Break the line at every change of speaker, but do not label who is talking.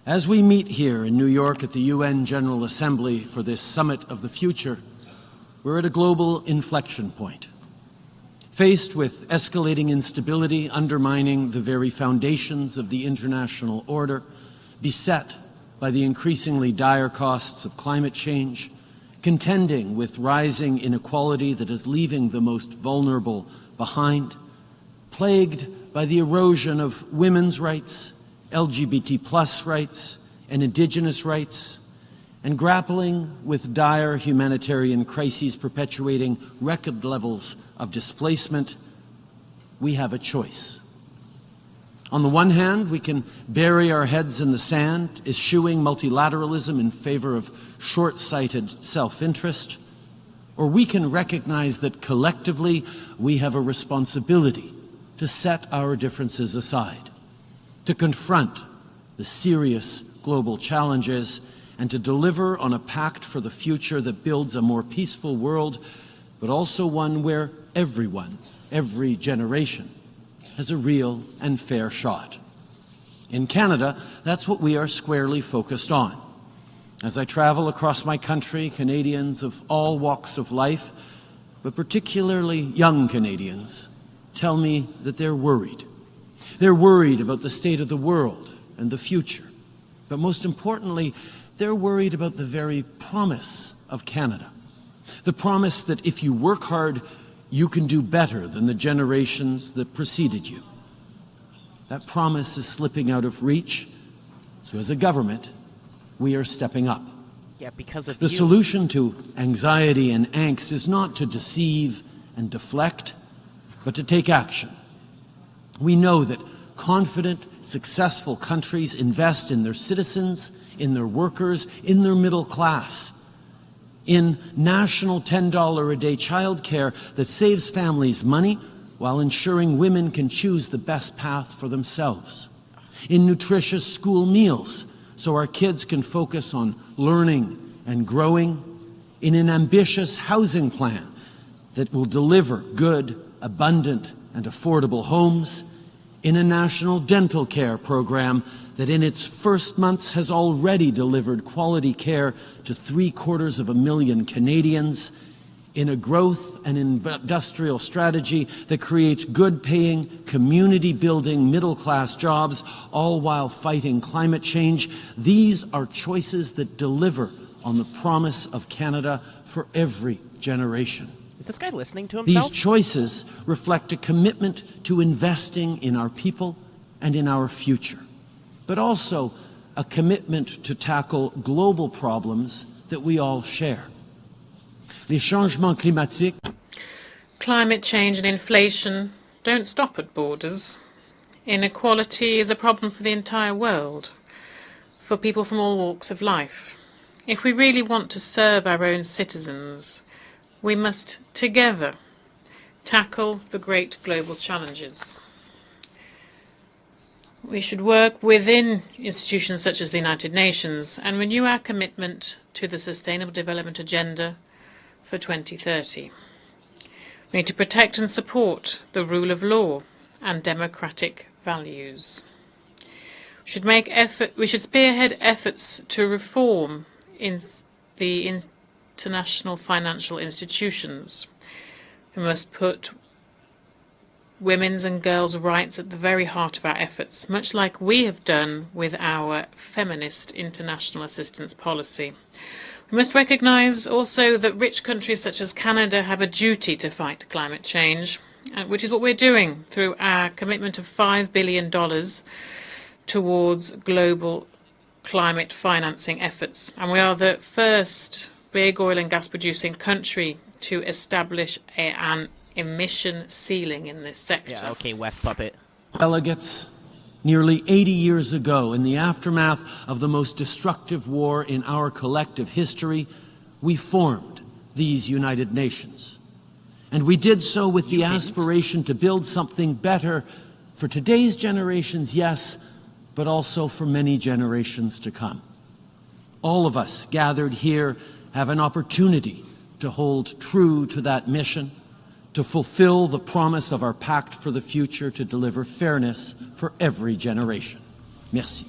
As we meet here in New York at the UN General Assembly for this Summit of the Future, we're at a global inflection point. Faced with escalating instability undermining the very foundations of the international order, beset by the increasingly dire costs of climate change, contending with rising inequality that is leaving the most vulnerable behind, plagued by the erosion of women's rights, LGBT+ rights, and Indigenous rights, and grappling with dire humanitarian crises perpetuating record levels of displacement, we have a choice. On the one hand, we can bury our heads in the sand, eschewing multilateralism in favor of short-sighted self-interest, or we can recognize that collectively we have a responsibility to set our differences aside, to confront the serious global challenges, and to deliver on a pact for the future that builds a more peaceful world, but also one where everyone, every generation, has a real and fair shot. In Canada, that's what we are squarely focused on. As I travel across my country, Canadians of all walks of life, but particularly young Canadians, tell me that they're worried. They're worried about the state of the world and the future. But most importantly, they're worried about the very promise of Canada. The promise that if you work hard, you can do better than the generations that preceded you. That promise is slipping out of reach, so as a government, we are stepping up.
Yeah, because of
the solution to anxiety and angst is not to deceive and deflect, but to take action. We know that confident, successful countries invest in their citizens, in their workers, in their middle class, in national $10 a day childcare that saves families money while ensuring women can choose the best path for themselves, in nutritious school meals so our kids can focus on learning and growing, in an ambitious housing plan that will deliver good, abundant, and affordable homes, in a national dental care program that in its first months has already delivered quality care to 750,000 Canadians, in a growth and industrial strategy that creates good-paying, community-building, middle-class jobs, all while fighting climate change. These are choices that deliver on the promise of Canada for every generation.
Is this guy listening to himself?
These choices reflect a commitment to investing in our people and in our future, but also a commitment to tackle global problems that we all share. Les changements climatiques.
Climate change and inflation don't stop at borders. Inequality is a problem for the entire world, for people from all walks of life. If we really want to serve our own citizens, we must together tackle the great global challenges. We should work within institutions such as the United Nations and renew our commitment to the Sustainable Development Agenda for 2030. We need to protect and support the rule of law and democratic values. We should spearhead efforts to reform in the international financial institutions. We must put women's and girls' rights at the very heart of our efforts, much like we have done with our feminist international assistance policy. We must recognise also that rich countries such as Canada have a duty to fight climate change, which is what we're doing through our commitment of $5 billion towards global climate financing efforts. And we are the first big oil and gas producing country to establish an emission ceiling in this sector.
Yeah, okay, weft puppet.
Delegates, nearly 80 years ago, in the aftermath of the most destructive war in our collective history, we formed these United Nations. And we did so with the aspiration to build something better for today's generations, yes, but also for many generations to come. All of us gathered here have an opportunity to hold true to that mission, to fulfill the promise of our pact for the future to deliver fairness for every generation. Merci.